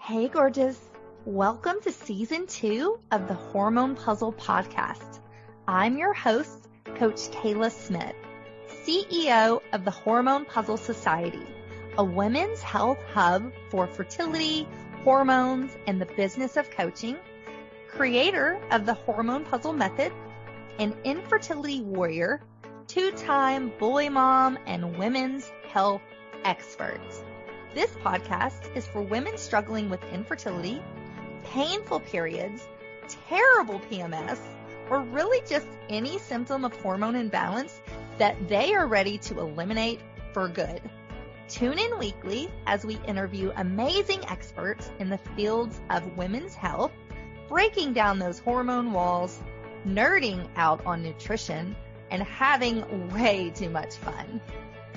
Hey, gorgeous. Welcome to Season 2 of the Hormone P.U.Z.Z.L.E Podcast. I'm your host, Coach Kayla Smith, CEO of the Hormone P.U.Z.L.E Society, a women's health hub for fertility, hormones, and the business of coaching, creator of the Hormone P.U.Z.L.E method, an infertility warrior, two-time boy mom, and women's health expert. This podcast is for women struggling with infertility, painful periods, terrible PMS, or really just any symptom of hormone imbalance that they are ready to eliminate for good. Tune in weekly as we interview amazing experts in the fields of women's health, breaking down those hormone walls, nerding out on nutrition, and having way too much fun.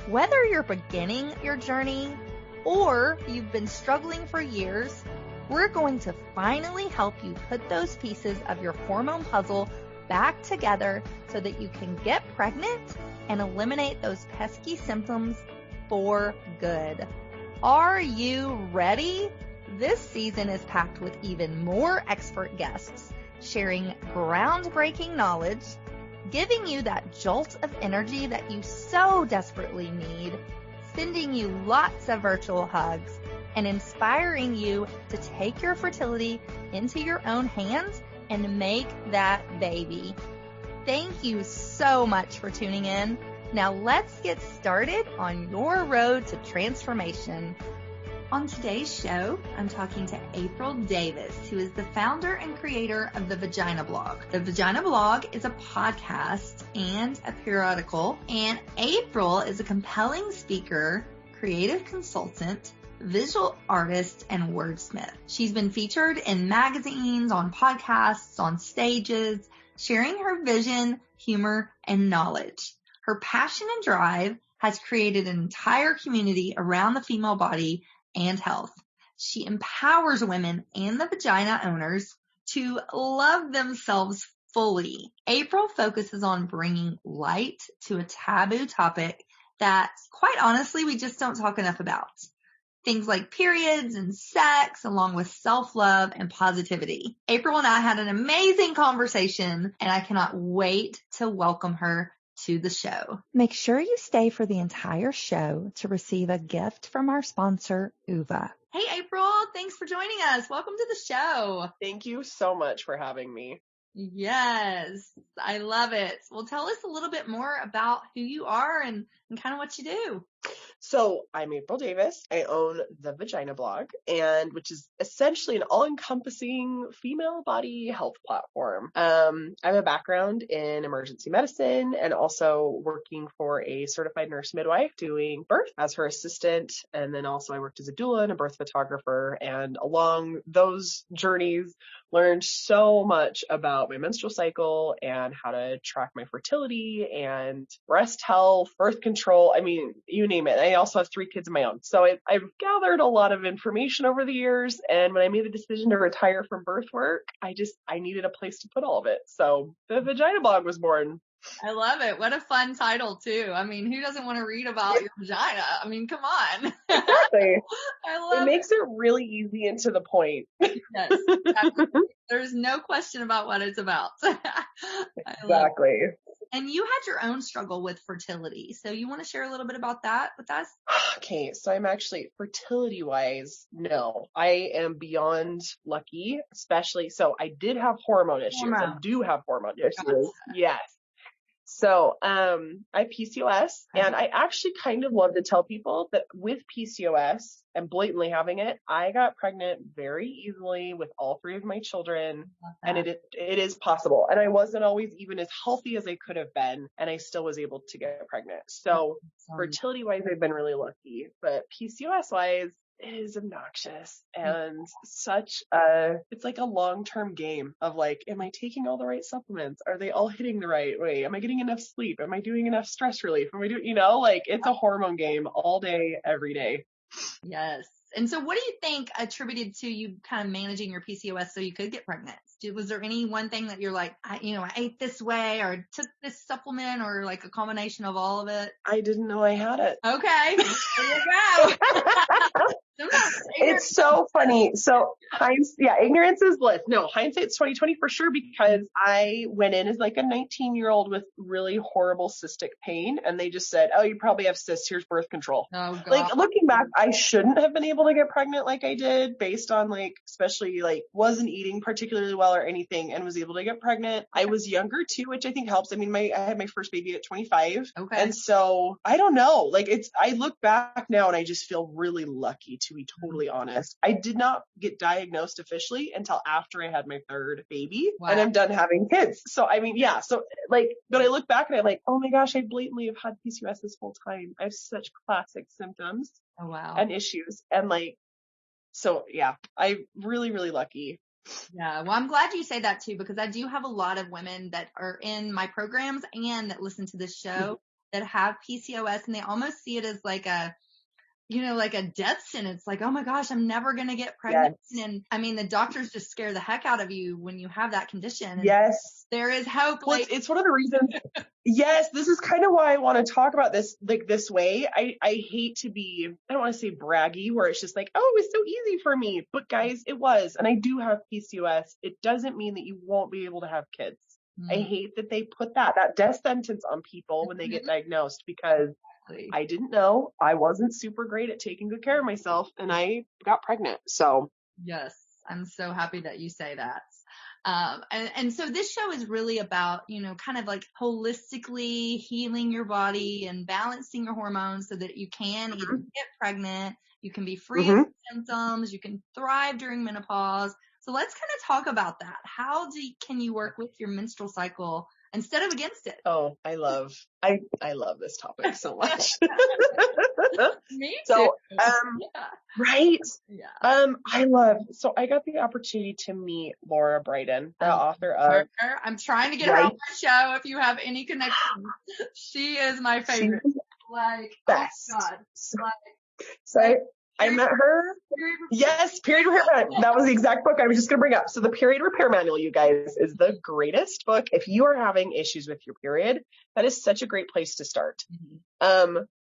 Whether you're beginning your journey or you've been struggling for years, we're going to finally help you put those pieces of your hormone puzzle back together so that you can get pregnant and eliminate those pesky symptoms for good. Are you ready? This season is packed with even more expert guests sharing groundbreaking knowledge, giving you that jolt of energy that you so desperately need, sending you lots of virtual hugs, and inspiring you to take your fertility into your own hands and make that baby. Thank you so much for tuning in. Now let's get started on your road to transformation. On today's show, I'm talking to April Davis, who is the founder and creator of the Vagina Blog. The Vagina Blog is a podcast and a periodical, and April is a compelling speaker, creative consultant, visual artist, and wordsmith. She's been featured in magazines, on podcasts, on stages, sharing her vision, humor, and knowledge. Her passion and drive has created an entire community around the female body and health. She empowers women and the vagina owners to love themselves fully. April focuses on bringing light to a taboo topic that, quite honestly, we just don't talk enough about. Things like periods and sex, along with self-love and positivity. April and I had an amazing conversation, and I cannot wait to welcome her to the show. Make sure you stay for the entire show to receive a gift from our sponsor, Oova. Hey, April. Thanks for joining us. Welcome to the show. Thank you so much for having me. Yes, I love it. Well, tell us a little bit more about who you are and kind of what you do. So I'm April Davis. I own the Vagina Blog, which is essentially an all-encompassing female body health platform. I have a background in emergency medicine and also working for a certified nurse midwife doing birth as her assistant. And then also I worked as a doula and a birth photographer. And along those journeys, learned so much about my menstrual cycle and how to track my fertility and breast health, birth control. I mean, you name it. I also have 3 kids of my own. So I've gathered a lot of information over the years. And when I made the decision to retire from birth work, I needed a place to put all of it. So the Vagina Blog was born. I love it. What a fun title too. I mean, who doesn't want to read about your vagina? I mean, come on. Exactly. I love it. Makes it really easy and to the point. Yes. There's no question about what it's about. Exactly. And you had your own struggle with fertility. So you want to share a little bit about that with us? Okay. So I'm actually fertility wise, no, I am beyond lucky, especially. So I did have hormone issues. I do have hormone issues. Yes. So, I have PCOS, and I actually kind of love to tell people that with PCOS and blatantly having it, I got pregnant very easily with all 3 of my children, and it is possible. And I wasn't always even as healthy as I could have been, and I still was able to get pregnant. So fertility wise, I've been really lucky, but PCOS wise, it is obnoxious and it's like a long-term game of like, am I taking all the right supplements? Are they all hitting the right way? Am I getting enough sleep? Am I doing enough stress relief? Am I doing, like it's a hormone game all day, every day. Yes. And so what do you think attributed to you kind of managing your PCOS so you could get pregnant? Was there any one thing that you're like, I ate this way or took this supplement or like a combination of all of it? I didn't know I had it. Okay. There you go. Sometimes It's so funny. So ignorance is bliss. No, hindsight's 2020 for sure, because I went in as like a 19-year-old with really horrible cystic pain, and they just said, "Oh, you probably have cysts. Here's birth control." Oh, God. Like, looking back, I shouldn't have been able to get pregnant like I did, based on like, especially like, wasn't eating particularly well or anything, and was able to get pregnant. I was younger too, which I think helps. I mean, I had my first baby at 25. Okay. And so I don't know, like, I look back now and I just feel really lucky, to be totally honest. I did not get diagnosed officially until after I had my third baby. Wow. And I'm done having kids. So, I mean, yeah. So like, but I look back and I'm like, oh my gosh, I blatantly have had PCOS this whole time. I have such classic symptoms. Oh, wow. And issues. And like, so yeah, I'm really, really lucky. Yeah. Well, I'm glad you say that too, because I do have a lot of women that are in my programs and that listen to this show that have PCOS, and they almost see it as like a, like a death sentence. Like, oh my gosh, I'm never going to get pregnant. Yes. And I mean, the doctors just scare the heck out of you when you have that condition. And yes. There is hope. Well, it's one of the reasons. Yes. This is kind of why I want to talk about this like this way. I hate to be, I don't want to say braggy, where it's just like, oh, it was so easy for me. But guys, it was. And I do have PCOS. It doesn't mean that you won't be able to have kids. I hate that they put that death sentence on people when they get diagnosed, because I didn't know. I wasn't super great at taking good care of myself, and I got pregnant. So yes, I'm so happy that you say that. And so this show is really about, kind of like holistically healing your body and balancing your hormones so that you can either get pregnant, you can be free of symptoms, you can thrive during menopause. So let's kind of talk about that. How can you work with your menstrual cycle instead of against it? Oh, I love this topic so much. Me too. So, right. Yeah. So I got the opportunity to meet Laura Brydon, the author of. I'm trying to get her on my show. If you have any connection, she is my favorite. Best. Oh God. So I met her. Yes, Period Repair Manual. That was the exact book I was just going to bring up. So the Period Repair Manual, you guys, is the greatest book. If you are having issues with your period, that is such a great place to start.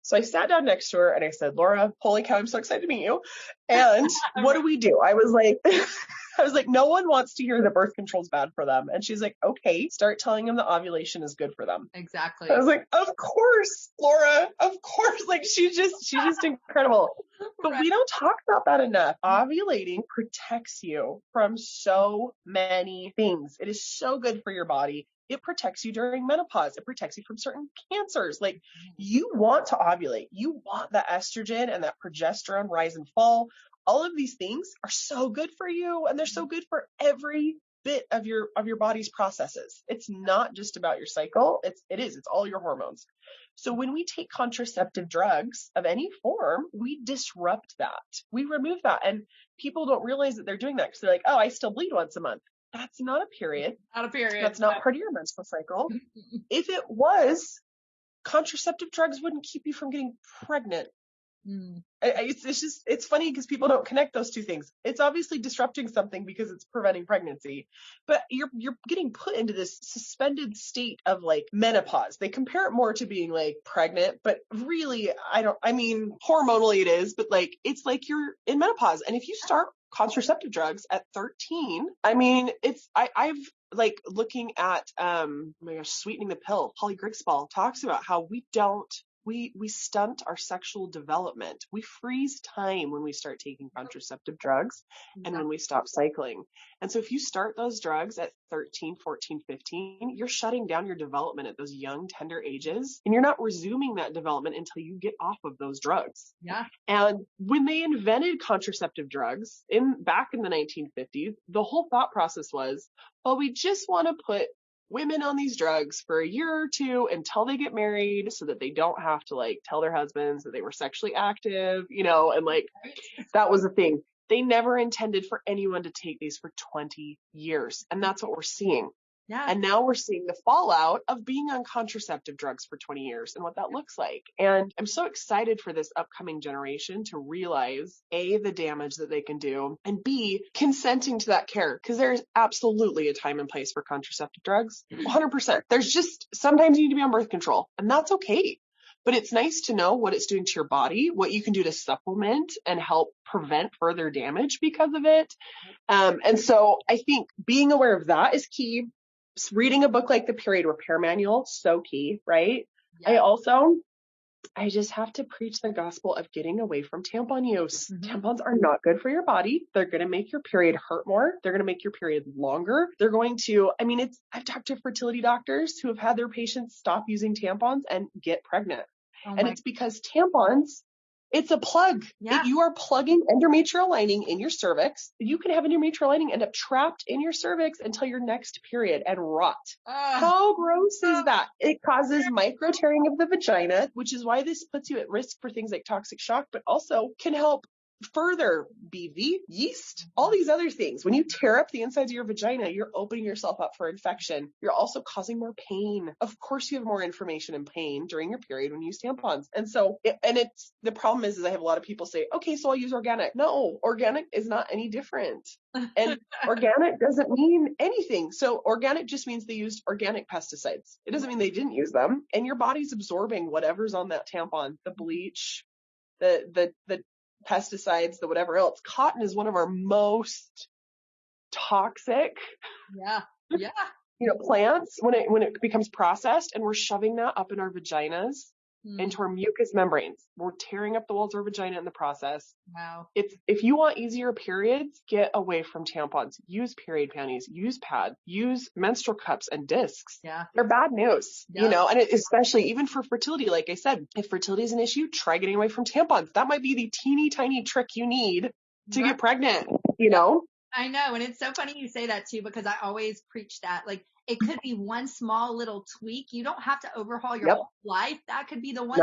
So I sat down next to her and I said, Laura, holy cow, I'm so excited to meet you. And what do? I was like, no one wants to hear that birth control is bad for them. And she's like, okay, start telling them that ovulation is good for them. Exactly. I was like, of course, Laura, of course. Like, she's just incredible. But we don't talk about that enough. Ovulating protects you from so many things. It is so good for your body. It protects you during menopause. It protects you from certain cancers. Like, you want to ovulate. You want the estrogen and that progesterone rise and fall. All of these things are so good for you, and they're so good for every bit of your body's processes. It's not just about your cycle. It's all your hormones. So when we take contraceptive drugs of any form, we disrupt that. We remove that. And people don't realize that they're doing that because they're like, oh, I still bleed once a month. That's not a period. Not a period. That's not part of your menstrual cycle. If it was, contraceptive drugs wouldn't keep you from getting pregnant. It's funny because people don't connect those two things. It's obviously disrupting something because it's preventing pregnancy, but you're getting put into this suspended state of like menopause. They compare it more to being like pregnant, but really, hormonally it is, but like, it's like you're in menopause. And if you start contraceptive drugs at 13, I've like looking at, sweetening the pill. Holly Griggsball talks about how we stunt our sexual development. We freeze time when we start taking contraceptive drugs and when we stop cycling. And so if you start those drugs at 13, 14, 15, you're shutting down your development at those young, tender ages, and you're not resuming that development until you get off of those drugs. Yeah. And when they invented contraceptive drugs back in the 1950s, the whole thought process was, well, we just want to put women on these drugs for a year or two until they get married so that they don't have to like tell their husbands that they were sexually active, and like that was the thing. They never intended for anyone to take these for 20 years. And that's what we're seeing. Yeah. And now we're seeing the fallout of being on contraceptive drugs for 20 years and what that looks like. And I'm so excited for this upcoming generation to realize A, the damage that they can do, and B, consenting to that care. Because there's absolutely a time and place for contraceptive drugs. 100%. There's just, sometimes you need to be on birth control, and that's okay. but it's nice to know what it's doing to your body, what you can do to supplement and help prevent further damage because of it. And so I think being aware of that is key. Reading a book like the Period Repair Manual, so key, right? Yeah. I just have to preach the gospel of getting away from tampon use. Tampons are not good for your body. They're going to make your period hurt more. They're going to make your period longer. They're going to, I've talked to fertility doctors who have had their patients stop using tampons and get pregnant. And it's because tampons, it's a plug. Yeah. You are plugging endometrial lining in your cervix. You can have endometrial lining end up trapped in your cervix until your next period and rot. How gross is that? It causes micro tearing of the vagina, which is why this puts you at risk for things like toxic shock, but also can help further BV, yeast, all these other things. When you tear up the insides of your vagina, you're opening yourself up for infection. You're also causing more pain. Of course, you have more inflammation and pain during your period when you use tampons. And so, the problem is I have a lot of people say, okay, so I'll use organic. No, organic is not any different. And organic doesn't mean anything. So organic just means they used organic pesticides. It doesn't mean they didn't use them. And your body's absorbing whatever's on that tampon, the bleach, the pesticides, the whatever else. Cotton is one of our most toxic plants when it becomes processed, and we're shoving that up in our vaginas into our mucous membranes. We're tearing up the walls of our vagina in the process. Wow. If you want easier periods, get away from tampons. Use period panties, use pads, use menstrual cups and discs. Yeah. They're bad news, and especially even for fertility. Like I said, if fertility is an issue, try getting away from tampons. That might be the teeny tiny trick you need to get pregnant, I know. And it's so funny you say that too, because I always preach that. Like, it could be one small little tweak. You don't have to overhaul your whole life. That could be the one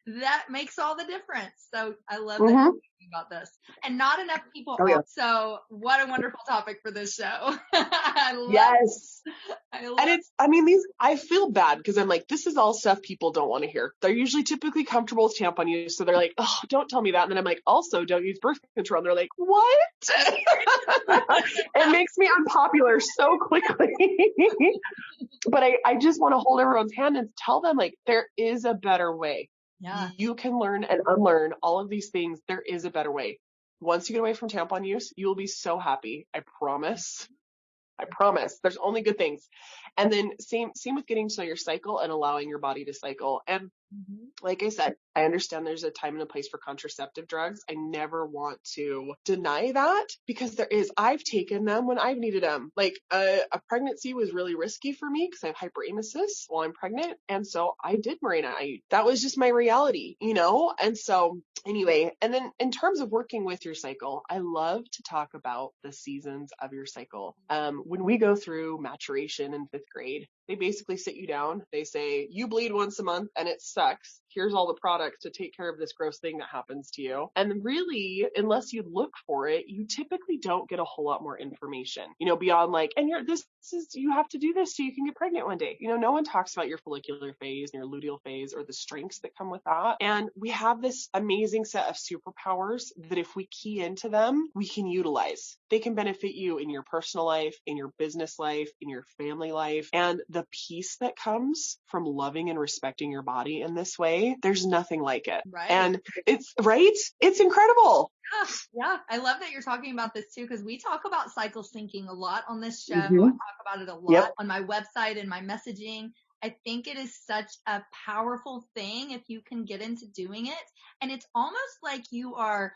that makes all the difference. So I love that you're talking about this. And not enough people So what a wonderful topic for this show. I feel bad because I'm like, this is all stuff people don't want to hear. They're usually typically comfortable with tampon use. So they're like, oh, don't tell me that. And then I'm like, also don't use birth control. And they're like, what? It makes me unpopular so quickly. But I just want to hold everyone's hand and tell them, like, there is a better way. Yeah. You can learn and unlearn all of these things. There is a better way. Once you get away from tampon use, you will be so happy. I promise. There's only good things. And then same with getting to know your cycle and allowing your body to cycle. And like I said, I understand there's a time and a place for contraceptive drugs. I never want to deny that, because I've taken them when I've needed them. Like a pregnancy was really risky for me because I have hyperemesis while I'm pregnant. And so I did Mirena. That was just my reality, And so anyway, and then in terms of working with your cycle, I love to talk about the seasons of your cycle. When we go through maturation in 5th grade, they basically sit you down. They say, you bleed once a month and it sucks. Here's all the products to take care of this gross thing that happens to you. And really, unless you look for it, you typically don't get a whole lot more information, beyond like, and you have to do this so you can get pregnant one day. No one talks about your follicular phase and your luteal phase or the strengths that come with that. And we have this amazing set of superpowers that if we key into them, we can utilize. They can benefit you in your personal life, in your business life, in your family life. And the peace that comes from loving and respecting your body in this way, there's nothing like it. Right. And it's incredible. Yeah. I love that you're talking about this too, because we talk about cycle syncing a lot on this show. I talk about it a lot on my website and my messaging. I think it is such a powerful thing if you can get into doing it. And it's almost like you are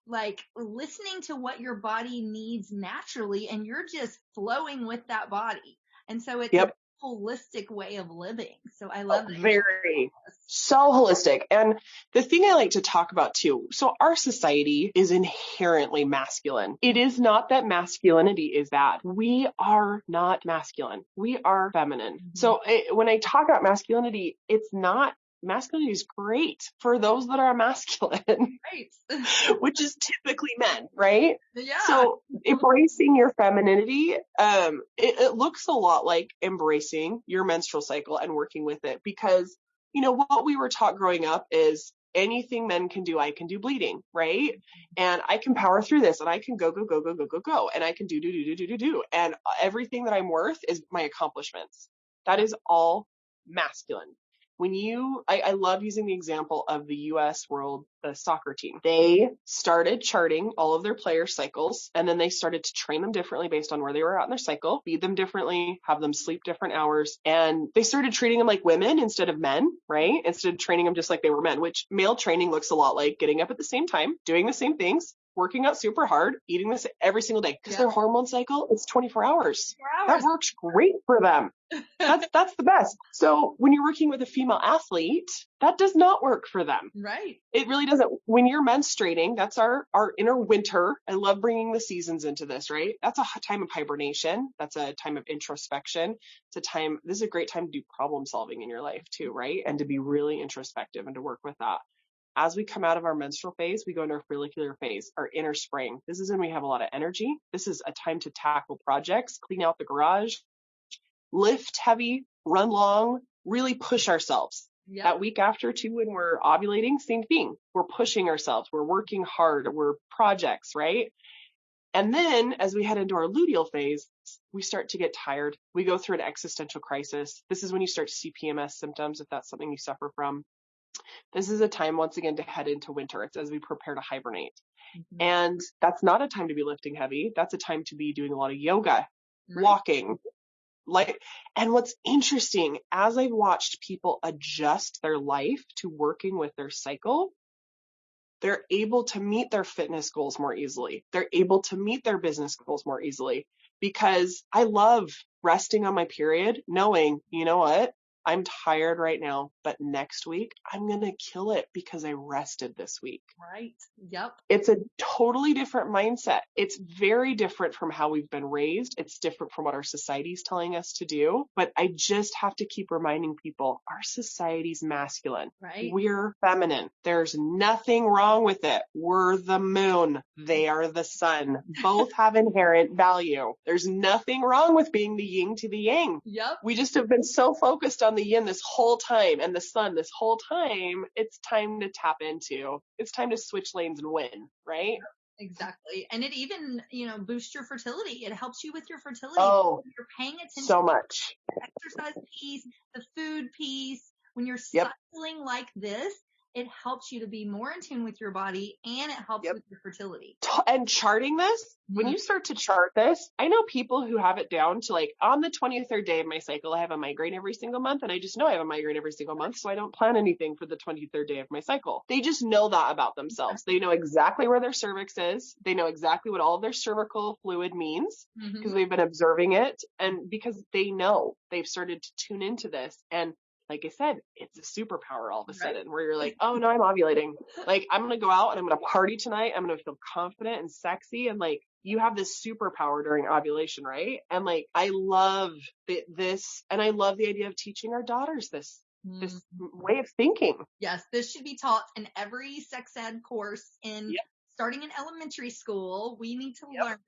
like listening to what your body needs naturally, and you're just flowing with that body. And so it's a holistic way of living. So I love that. Very so holistic. And the thing I like to talk about too, so our society is inherently masculine. It is not that masculinity is bad. We are not masculine. We are feminine. So when I talk about masculinity, it's not. Masculinity is great for those that are masculine, right? Which is typically men, right? Yeah. So embracing your femininity, it looks a lot like embracing your menstrual cycle and working with it, because, what we were taught growing up is anything men can do, I can do bleeding, right? And I can power through this, and I can go, and I can do. And everything that I'm worth is my accomplishments. That is all masculine. I love using the example of the U.S. the soccer team. They started charting all of their player cycles, and then they started to train them differently based on where they were at in their cycle, feed them differently, have them sleep different hours. And they started treating them like women instead of men, right? Instead of training them just like they were men, which male training looks a lot like getting up at the same time, doing the same things, working out super hard, eating this every single day, because their hormone cycle is 24 hours. That works great for them. That's the best. So when you're working with a female athlete, that does not work for them. Right. It really doesn't. When you're menstruating, that's our inner winter. I love bringing the seasons into this, right? That's a time of hibernation. That's a time of introspection. This is a great time to do problem solving in your life too, right? And to be really introspective and to work with that. As we come out of our menstrual phase, we go into our follicular phase, our inner spring. This is when we have a lot of energy. This is a time to tackle projects, clean out the garage, lift heavy, run long, really push ourselves. Yep. That week after too, when we're ovulating, same thing. We're pushing ourselves. We're working hard. We're projects, right? And then as we head into our luteal phase, we start to get tired. We go through an existential crisis. This is when you start to see PMS symptoms, if that's something you suffer from. This is a time, once again, to head into winter. It's as we prepare to hibernate. Mm-hmm. And that's not a time to be lifting heavy. That's a time to be doing a lot of yoga, walking. And what's interesting, as I've watched people adjust their life to working with their cycle, they're able to meet their fitness goals more easily. They're able to meet their business goals more easily, because I love resting on my period, knowing, you know what? I'm tired right now, but next week I'm going to kill it because I rested this week. Right. Yep. It's a totally different mindset. It's very different from how we've been raised. It's different from what our society's telling us to do. But I just have to keep reminding people, our society's masculine. Right. We're feminine. There's nothing wrong with it. We're the moon. They are the sun. Both have inherent value. There's nothing wrong with being the yin to the yang. Yep. We just have been so focused on the yin this whole time and the sun this whole time. It's time to tap into. It's time to switch lanes and win, right? Exactly. And it even, boosts your fertility. It helps you with your fertility. Oh, you're paying attention so much. To the exercise piece, the food piece. When you're cycling like this, it helps you to be more in tune with your body, and it helps with your fertility. And charting this, when you start to chart this, I know people who have it down to like, on the 23rd day of my cycle, I have a migraine every single month, and I just know I have a migraine every single month, so I don't plan anything for the 23rd day of my cycle. They just know that about themselves. They know exactly where their cervix is. They know exactly what all of their cervical fluid means, because they've been observing it, and because they know they've started to tune into this. And like I said, it's a superpower all of a sudden, where you're like, oh no, I'm ovulating. Like, I'm going to go out and I'm going to party tonight. I'm going to feel confident and sexy. And like, you have this superpower during ovulation, right? And like, I love this, and I love the idea of teaching our daughters this way of thinking. Yes, this should be taught in every sex ed course starting in elementary school. We need to learn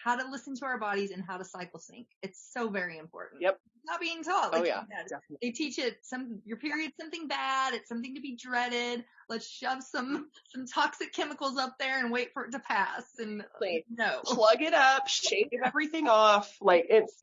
how to listen to our bodies and how to cycle sync. It's so very important. Yep. It's not being taught. Definitely. They teach it your period's something bad. It's something to be dreaded. Let's shove some toxic chemicals up there and wait for it to pass. And no. Plug it up, shave everything off. Like, it's,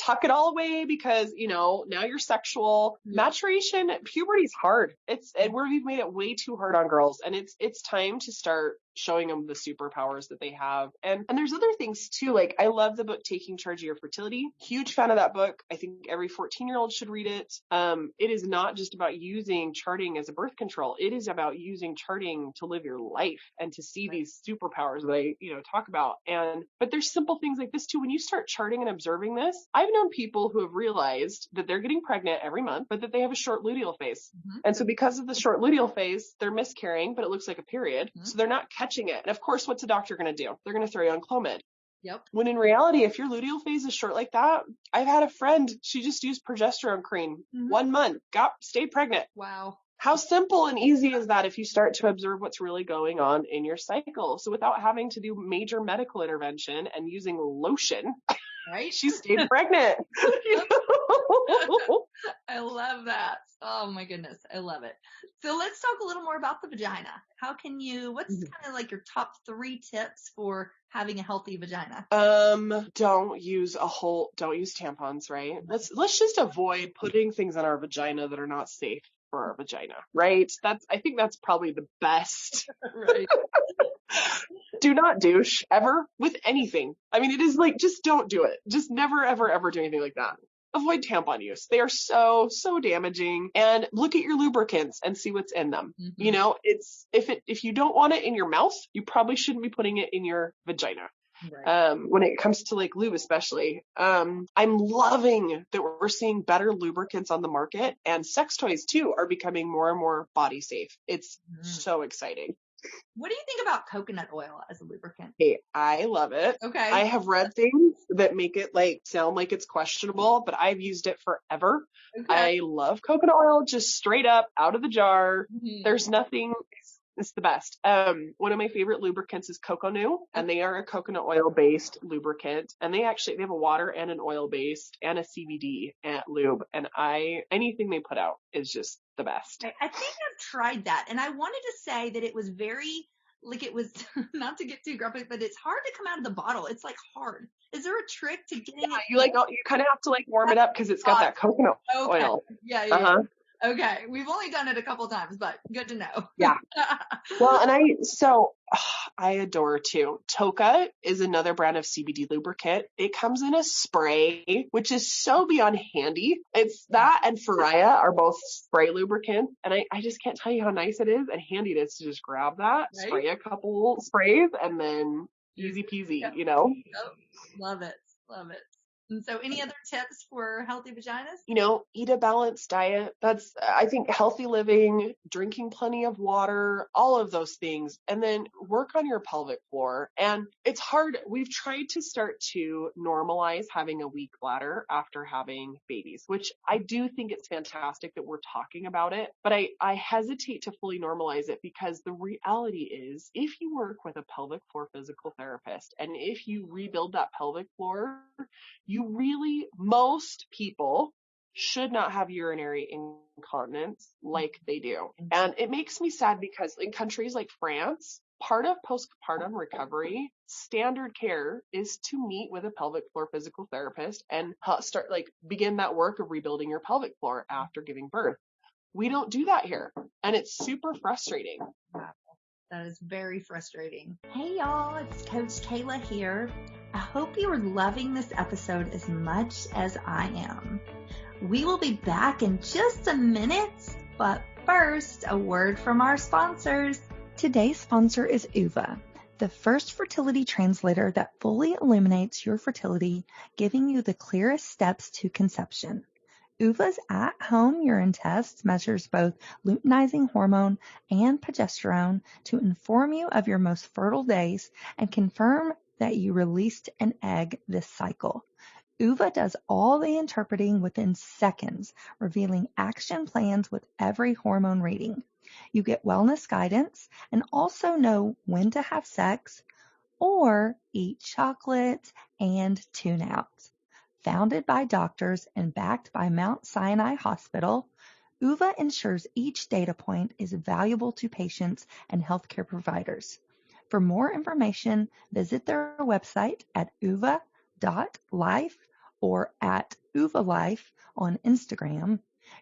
tuck it all away, because, now you're sexual. Maturation, puberty's hard. We've made it way too hard on girls, and it's time to start showing them the superpowers that they have. And there's other things too. Like, I love the book Taking Charge of Your Fertility. Huge fan of that book. I think every 14-year-old should read it. It is not just about using charting as a birth control. It is about using charting to live your life and to see these superpowers that I, talk about. But there's simple things like this too. When you start charting and observing this, I've known people who have realized that they're getting pregnant every month, but that they have a short luteal phase. And so because of the short luteal phase, they're miscarrying, but it looks like a period. So they're not catching it. And of course, what's a doctor going to do? They're going to throw you on Clomid. Yep. When in reality, if your luteal phase is short like that, I've had a friend, she just used progesterone cream 1 month, stayed pregnant. Wow. How simple and easy is that if you start to observe what's really going on in your cycle? So without having to do major medical intervention and using lotion, Right? She stayed pregnant. I love that. Oh my goodness. I love it. So let's talk a little more about the vagina. What's kind of like your top 3 tips for having a healthy vagina? Don't use tampons, right? Let's just avoid putting things in our vagina that are not safe for our vagina, right? I think that's probably the best. Right. Do not douche ever with anything. I mean, it is like, just don't do it. Just never, ever, ever do anything like that. Avoid tampon use. They are so damaging. And look at your lubricants and see what's in them. Mm-hmm. You know, if you don't want it in your mouth, you probably shouldn't be putting it in your vagina. Right. When it comes to like lube, especially, I'm loving that we're seeing better lubricants on the market, and sex toys too are becoming more and more body safe. It's so exciting. What do you think about coconut oil as a lubricant? Hey, I love it. Okay. I have read things that make it like sound like it's questionable, but I've used it forever. Okay. I love coconut oil, just straight up out of the jar. Mm-hmm. There's nothing. It's the best. One of my favorite lubricants is Coconut, and they are a coconut oil based lubricant, and they have a water and an oil based and a CBD lube, and anything they put out is just the best. I think I've tried that, and I wanted to say that it was very, like, it was not to get too graphic, but it's hard to come out of the bottle. It's like hard. Is there a trick to getting it? You kind of have to like warm it up because it's got that coconut oil. Yeah. Uh-huh. Okay. We've only done it a couple times, but good to know. Yeah. Well, and I adore too. Toka is another brand of CBD lubricant. It comes in a spray, which is so beyond handy. It's that and Faria are both spray lubricants. And I just can't tell you how nice it is and handy it is to just grab that, right? Spray a couple sprays, and then easy peasy, you know? Oh, love it. Love it. And so any other tips for healthy vaginas? You know, eat a balanced diet. That's, I think, healthy living, drinking plenty of water, all of those things. And then work on your pelvic floor. And it's hard. We've tried to start to normalize having a weak bladder after having babies, which I do think it's fantastic that we're talking about it. But I hesitate to fully normalize it, because the reality is, if you work with a pelvic floor physical therapist, and if you rebuild that pelvic floor, most people should not have urinary incontinence like they do. And it makes me sad, because in countries like France, part of postpartum recovery, standard care is to meet with a pelvic floor physical therapist and begin that work of rebuilding your pelvic floor after giving birth. We don't do that here, and it's super frustrating. Wow. That is very frustrating. Hey y'all, it's Coach Kayla here. I hope you are loving this episode as much as I am. We will be back in just a minute, but first, a word from our sponsors. Today's sponsor is Oova, the first fertility translator that fully illuminates your fertility, giving you the clearest steps to conception. Oova's at-home urine test measures both luteinizing hormone and progesterone to inform you of your most fertile days and confirm that you released an egg this cycle. Oova does all the interpreting within seconds, revealing action plans with every hormone reading. You get wellness guidance and also know when to have sex or eat chocolate and tune out. Founded by doctors and backed by Mount Sinai Hospital, Oova ensures each data point is valuable to patients and healthcare providers. For more information, visit their website at oova.life or at oovalife on Instagram.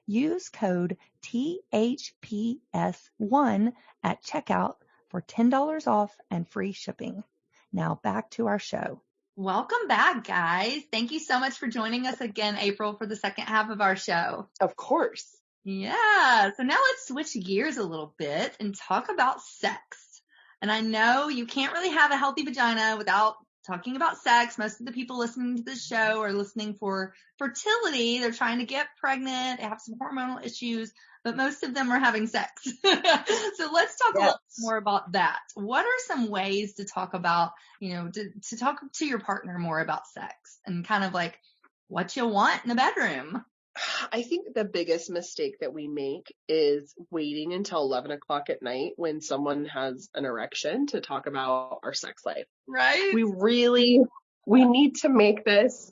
Use code THPS1 at checkout for $10 off and free shipping. Now back to our show. Welcome back, guys. Thank you so much for joining us again, April, for the second half of our show. Of course. Yeah. So now let's switch gears a little bit and talk about sex. And I know you can't really have a healthy vagina without talking about sex. Most of the people listening to this show are listening for fertility. They're trying to get pregnant. They have some hormonal issues, but most of them are having sex. So let's talk a little more about that. What are some ways to talk about, to talk to your partner more about sex and kind of like what you want in the bedroom? I think the biggest mistake that we make is waiting until 11 o'clock at night when someone has an erection to talk about our sex life. Right. We really we need to make this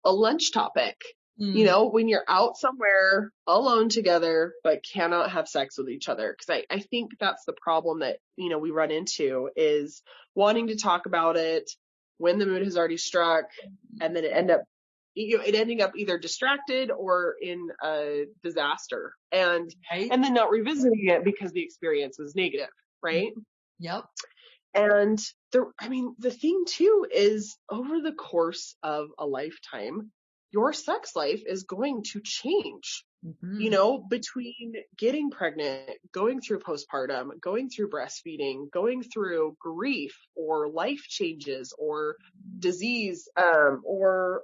a lunch topic. You know, when you're out somewhere alone together, but cannot have sex with each other. Cause I think that's the problem that, you know, we run into is wanting to talk about it when the mood has already struck, and then it ending up either distracted or in a disaster, and then not revisiting it because the experience is negative. Right. Yep. And the thing too is over the course of a lifetime, your sex life is going to change, you know, between getting pregnant, going through postpartum, going through breastfeeding, going through grief or life changes or disease, or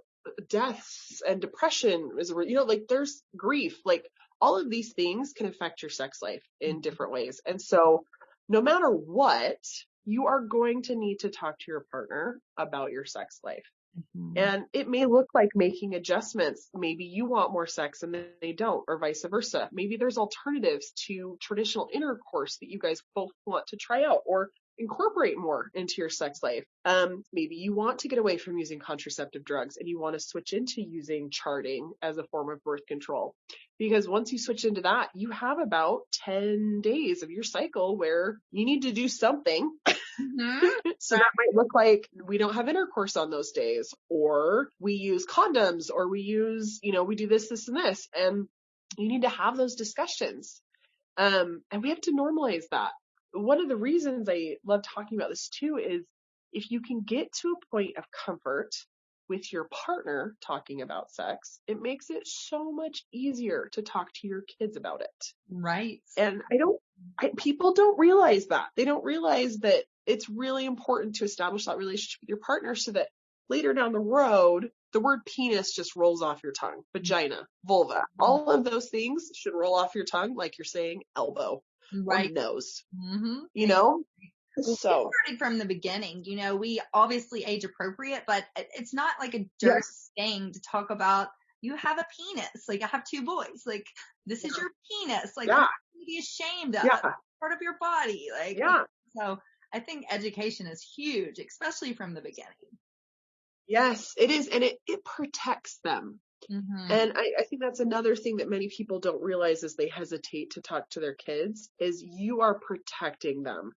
deaths and depression you know, like there's grief, like all of these things can affect your sex life in different ways. And so no matter what, you are going to need to talk to your partner about your sex life. And it may look like making adjustments. Maybe you want more sex and they don't, or vice versa. Maybe there's alternatives to traditional intercourse that you guys both want to try out or incorporate more into your sex life. Maybe you want to get away from using contraceptive drugs and you want to switch into using charting as a form of birth control. Because once you switch into that, you have about 10 days of your cycle where you need to do something. So that might look like we don't have intercourse on those days, or we use condoms, or we use, you know, we do this, and this, and you need to have those discussions. And we have to normalize that. One of the reasons I love talking about this too is if you can get to a point of comfort with your partner talking about sex, it makes it so much easier to talk to your kids about it. Right. And people don't realize that. They don't realize that it's really important to establish that relationship with your partner so that later down the road, the word penis just rolls off your tongue. Vagina, vulva, all of those things should roll off your tongue like you're saying elbow or nose, you know? So started from the beginning, you know, we obviously age appropriate, but it's not like a dirty thing to talk about. You have a penis. Like I have two boys. Like this is your penis. Like don't be ashamed of part of your body. Like so I think education is huge, especially from the beginning. Yes, it is. And it protects them. And I think that's another thing that many people don't realize as they hesitate to talk to their kids is you are protecting them.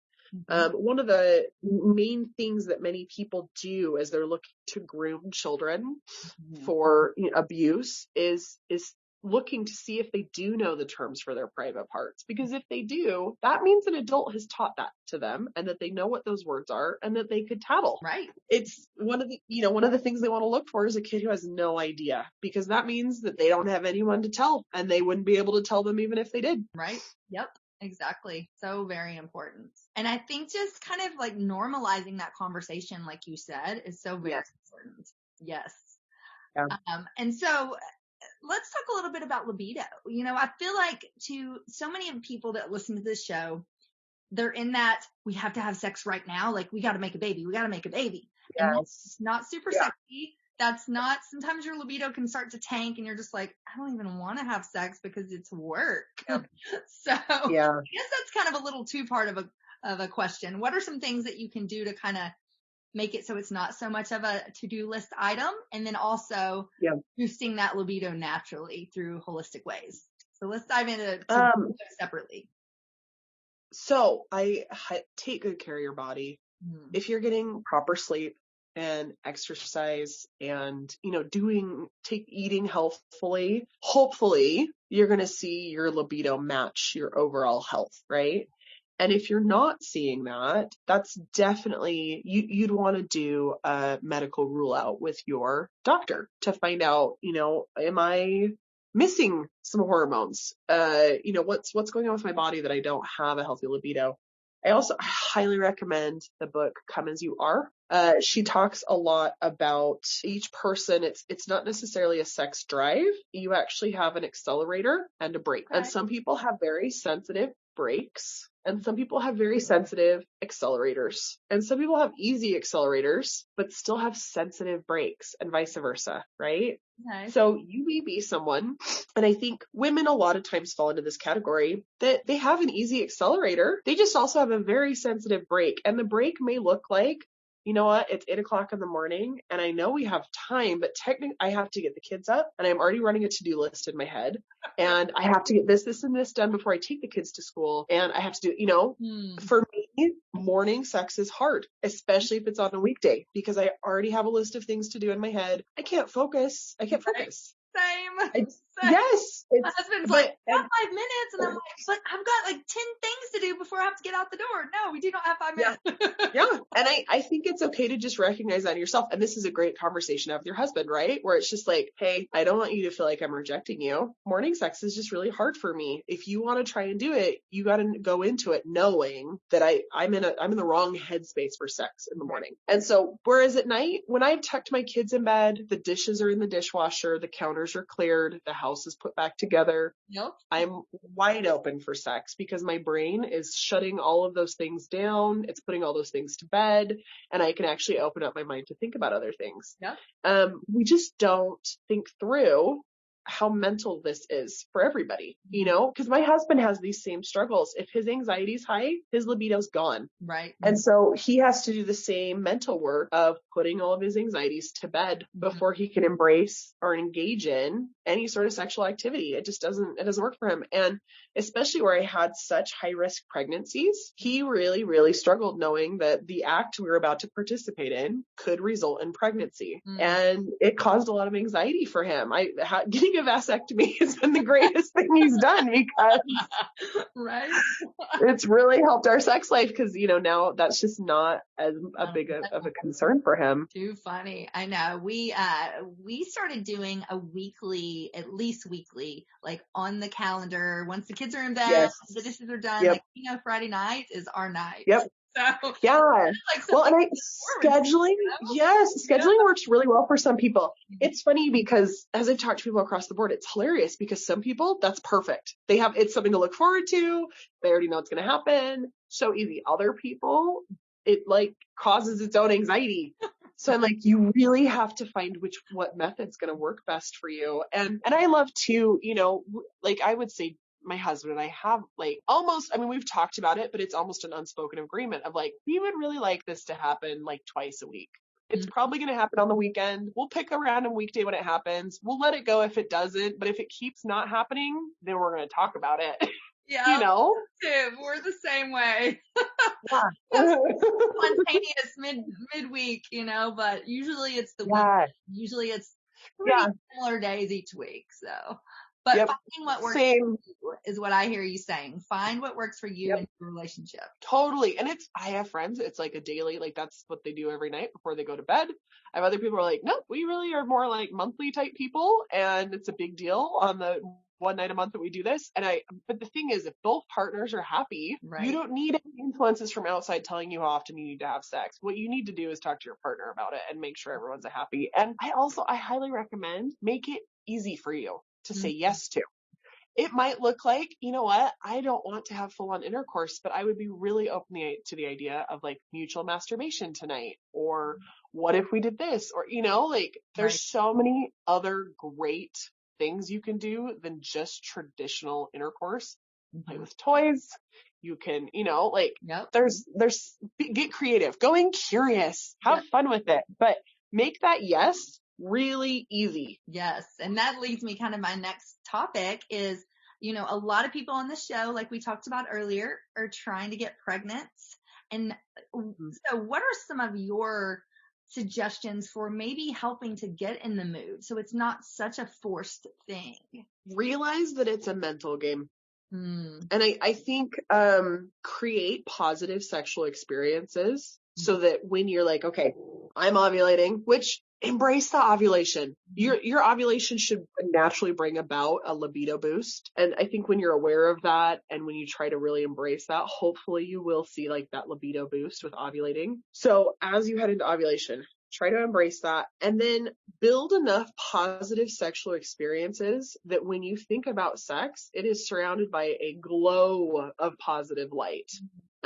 One of the main things that many people do as they're looking to groom children for abuse is looking to see if they do know the terms for their private parts. Because if they do, that means an adult has taught that to them and that they know what those words are and that they could tattle. Right. It's one of the things they want to look for is a kid who has no idea, because that means that they don't have anyone to tell and they wouldn't be able to tell them even if they did. Right. Yep. Exactly. So very important. And I think just kind of like normalizing that conversation, like you said, is so very important. Yes. Yeah. And so let's talk a little bit about libido. You know, I feel like to so many of the people that listen to this show, they're in that we have to have sex right now. Like we got to make a baby. We got to make a baby. Yes. And that's not super sexy. That's not, sometimes your libido can start to tank and you're just like, I don't even want to have sex because it's work. So I guess that's kind of a little two-part of a question. What are some things that you can do to kind of make it so it's not so much of a to-do list item, and then also boosting that libido naturally through holistic ways? So let's dive into separately. So take good care of your body. If you're getting proper sleep and exercise and, eating healthfully, hopefully you're going to see your libido match your overall health, right? And if you're not seeing that, that's definitely, you'd want to do a medical rule out with your doctor to find out, am I missing some hormones? What's going on with my body that I don't have a healthy libido? I highly recommend the book Come As You Are. She talks a lot about each person. It's not necessarily a sex drive. You actually have an accelerator and a brake. Okay. And some people have very sensitive brakes, and some people have very sensitive accelerators, and some people have easy accelerators but still have sensitive brakes, and vice versa, right? Okay. So you may be someone, and I think women a lot of times fall into this category, that they have an easy accelerator. They just also have a very sensitive brake, and the brake may look like you know what? It's 8:00 in the morning and I know we have time, but technically I have to get the kids up and I'm already running a to-do list in my head and I have to get this, and this done before I take the kids to school. And I have to do, for me, morning sex is hard, especially if it's on a weekday, because I already have a list of things to do in my head. I can't focus. Same. Yes. My husband's like, "We have 5 minutes," and I'm like, "But I've got like 10 things to do before I have to get out the door." No, we do not have 5 minutes. Yeah. And I think it's okay to just recognize that in yourself. And this is a great conversation to have with your husband, right? Where it's just like, hey, I don't want you to feel like I'm rejecting you. Morning sex is just really hard for me. If you want to try and do it, you got to go into it knowing that I'm in the wrong headspace for sex in the morning. And so, whereas at night, when I've tucked my kids in bed, the dishes are in the dishwasher, the counters are cleared, the house is put back together. Yep. I'm wide open for sex because my brain is shutting all of those things down. It's putting all those things to bed, and I can actually open up my mind to think about other things. Yeah. We just don't think through how mental this is for everybody, because my husband has these same struggles. If his anxiety is high, his libido's gone. Right. And so he has to do the same mental work of putting all of his anxieties to bed before he can embrace or engage in any sort of sexual activity. It doesn't work for him. And especially where I had such high risk pregnancies, he really, really struggled knowing that the act we were about to participate in could result in pregnancy. And it caused a lot of anxiety for him. Getting a vasectomy has been the greatest thing he's done, because right. It's really helped our sex life, because, now that's just not as big of a concern for him. Too funny. I know. We started doing at least weekly, like on the calendar. Once the kids are in bed, Yes. the dishes are done, Yep. Friday night is our night. Yep. So, yeah. Well, and scheduling works really well for some people. It's funny because as I've talked to people across the board, it's hilarious because some people, that's perfect. It's something to look forward to. They already know it's going to happen. So easy. Other people, it causes its own anxiety. So I'm like, you really have to find what method's going to work best for you. And I love to, I would say, my husband and I have we've talked about it, but it's almost an unspoken agreement of we would really like this to happen twice a week. It's probably going to happen on the weekend. We'll pick a random weekday when it happens. We'll let it go if it doesn't, but if it keeps not happening, then we're going to talk about it. Yeah. We're the same way. Spontaneous midweek, but usually it's the week. Usually it's pretty similar days each week. So, but finding what works for you is what I hear you saying. Find what works for you in your relationship. Totally. And I have friends, it's a daily, that's what they do every night before they go to bed. I have other people who are no, we really are more monthly type people. And it's a big deal on the one night a month that we do this. But the thing is, if both partners are happy, you don't need any influences from outside telling you how often you need to have sex. What you need to do is talk to your partner about it and make sure everyone's happy. And I highly recommend make it easy for you to say yes to. It might look like, I don't want to have full on intercourse, but I would be really open to the idea of mutual masturbation tonight, or what if we did this, or, there's so many other great things you can do than just traditional intercourse. Play with toys. You can, get creative, going curious, have fun with it, but make that yes really easy. Yes. And that leads me my next topic is, a lot of people on the show, like we talked about earlier, are trying to get pregnant. And so what are some of your suggestions for maybe helping to get in the mood so it's not such a forced thing? Realize that it's a mental game. And I think create positive sexual experiences so that when you're okay, I'm ovulating, which embrace the ovulation. Your ovulation should naturally bring about a libido boost. And I think when you're aware of that and when you try to really embrace that, hopefully you will see that libido boost with ovulating. So as you head into ovulation, try to embrace that, and then build enough positive sexual experiences that when you think about sex, it is surrounded by a glow of positive light.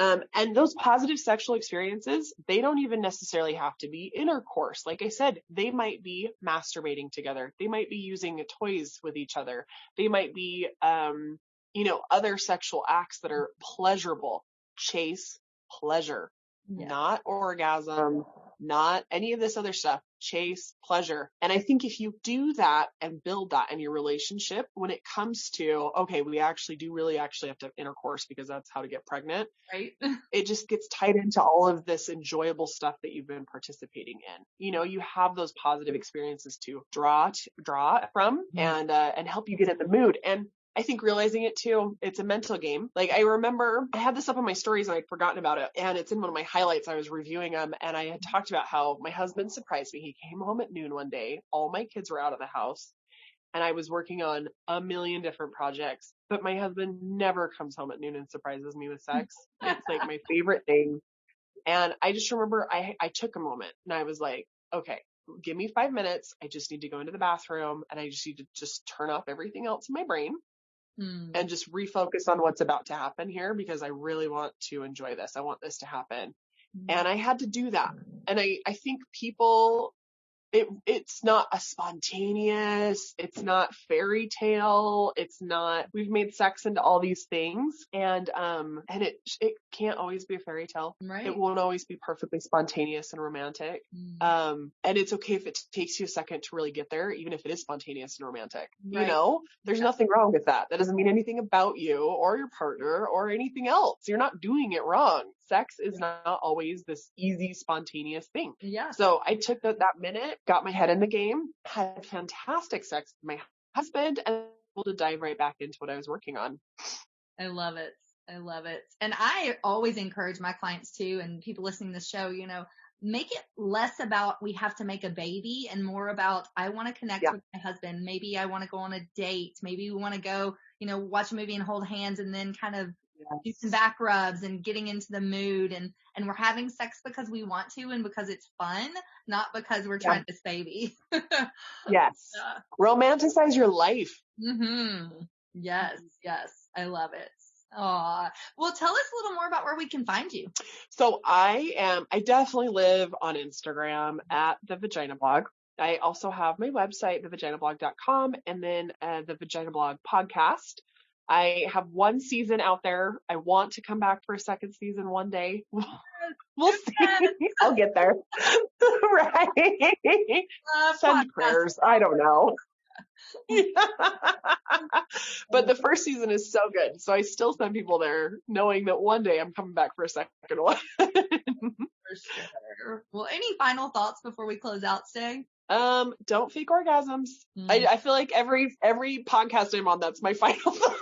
And those positive sexual experiences, they don't even necessarily have to be intercourse. Like I said, they might be masturbating together. They might be using toys with each other. They might be, other sexual acts that are pleasurable. Chase pleasure, not orgasm, not any of this other stuff. Chase pleasure. And I think if you do that and build that in your relationship, when it comes to, okay, we actually do really actually have to have intercourse because that's how to get pregnant. Right. It just gets tied into all of this enjoyable stuff that you've been participating in. You know, you have those positive experiences to draw from and help you get in the mood. And I think realizing it too, it's a mental game. Like I remember I had this up on my stories and I'd forgotten about it. And it's in one of my highlights. I was reviewing them and I had talked about how my husband surprised me. He came home at noon one day. All my kids were out of the house and I was working on a million different projects, but my husband never comes home at noon and surprises me with sex. It's like my favorite thing. And I just remember I took a moment and I was like, okay, give me 5 minutes. I just need to go into the bathroom and I just need to just turn off everything else in my brain. And just refocus on what's about to happen here because I really want to enjoy this. I want this to happen. And I had to do that. And I think people, it's not a spontaneous, it's not fairy tale. It's not, we've made sex into all these things and it can't always be a fairy tale. Right. It won't always be perfectly spontaneous and romantic. And it's okay if it takes you a second to really get there, even if it is spontaneous and romantic. Right. You know, there's nothing wrong with that. That doesn't mean anything about you or your partner or anything else. You're not doing it wrong. Sex is not always this easy, spontaneous thing. Yeah. So I took that minute, got my head in the game, had fantastic sex with my husband, and able to dive right back into what I was working on. I love it. I love it. And I always encourage my clients too, and people listening to this show, you know, make it less about we have to make a baby and more about I want to connect with my husband. Maybe I want to go on a date. Maybe we want to go, you know, watch a movie and hold hands and then kind of do some back rubs and getting into the mood and we're having sex because we want to and because it's fun, not because we're trying this baby. Yes. Romanticize your life. Yes. Yes. I love it. Aw. Well, tell us a little more about where we can find you. So I definitely live on Instagram at the Vagina Blog. I also have my website, thevaginablog.com, and then the Vagina Blog podcast. I have one season out there. I want to come back for a second season one day. We'll see. I'll get there. Right. Send prayers. I don't know. But the first season is so good. So I still send people there knowing that one day I'm coming back for a second one. For sure. Well, any final thoughts before we close out today? Don't fake orgasms. I feel like every podcast I'm on, that's my final thought.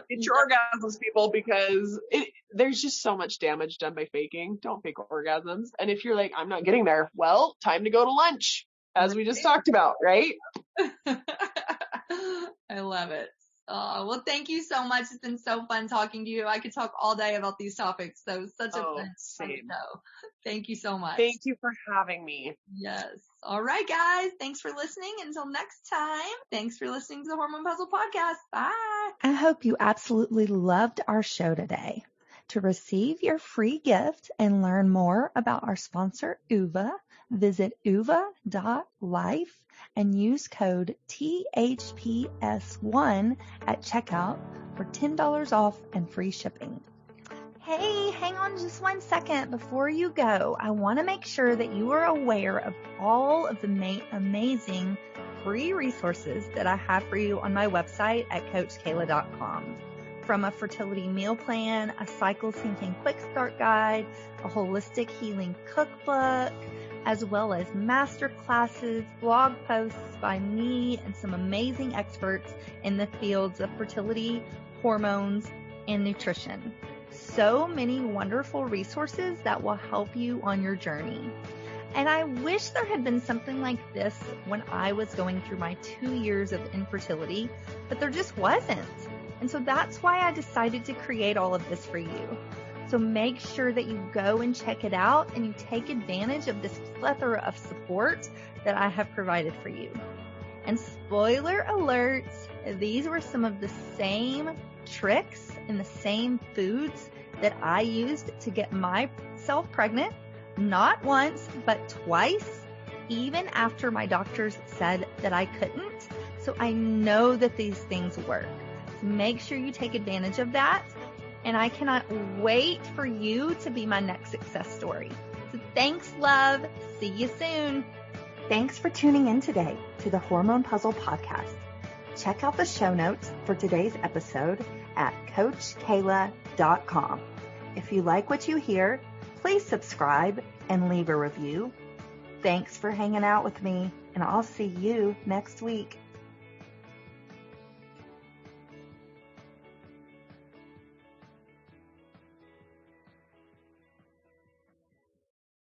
Get your orgasms, people, because there's just so much damage done by faking. Don't fake orgasms. And if you're like, I'm not getting there, well, time to go to lunch, as we just talked about, right? I love it. Well, thank you so much. It's been so fun talking to you. I could talk all day about these topics. So such a fun show. Thank you so much. Thank you for having me. Yes. All right, guys. Thanks for listening. Until next time, thanks for listening to the Hormone P.U.Z.Z.L.E Podcast. Bye. I hope you absolutely loved our show today. To receive your free gift and learn more about our sponsor, Oova, visit oova.life and use code THPS1 at checkout for $10 off and free shipping. Hey, hang on just 1 second before you go. I want to make sure that you are aware of all of the amazing free resources that I have for you on my website at CoachKayla.com. From a fertility meal plan, a cycle syncing quick start guide, a holistic healing cookbook, as well as master classes, blog posts by me and some amazing experts in the fields of fertility, hormones, and nutrition. So many wonderful resources that will help you on your journey. And I wish there had been something like this when I was going through my 2 years of infertility, but there just wasn't. And so that's why I decided to create all of this for you. So make sure that you go and check it out and you take advantage of this plethora of support that I have provided for you. And spoiler alert, these were some of the same tricks and the same foods that I used to get myself pregnant, not once, but twice, even after my doctors said that I couldn't. So I know that these things work. So make sure you take advantage of that. and I cannot wait for you to be my next success story. So thanks, love. See you soon. Thanks for tuning in today to the Hormone Puzzle Podcast. Check out the show notes for today's episode at CoachKayla.com. If you like what you hear, please subscribe and leave a review. Thanks for hanging out with me, and I'll see you next week.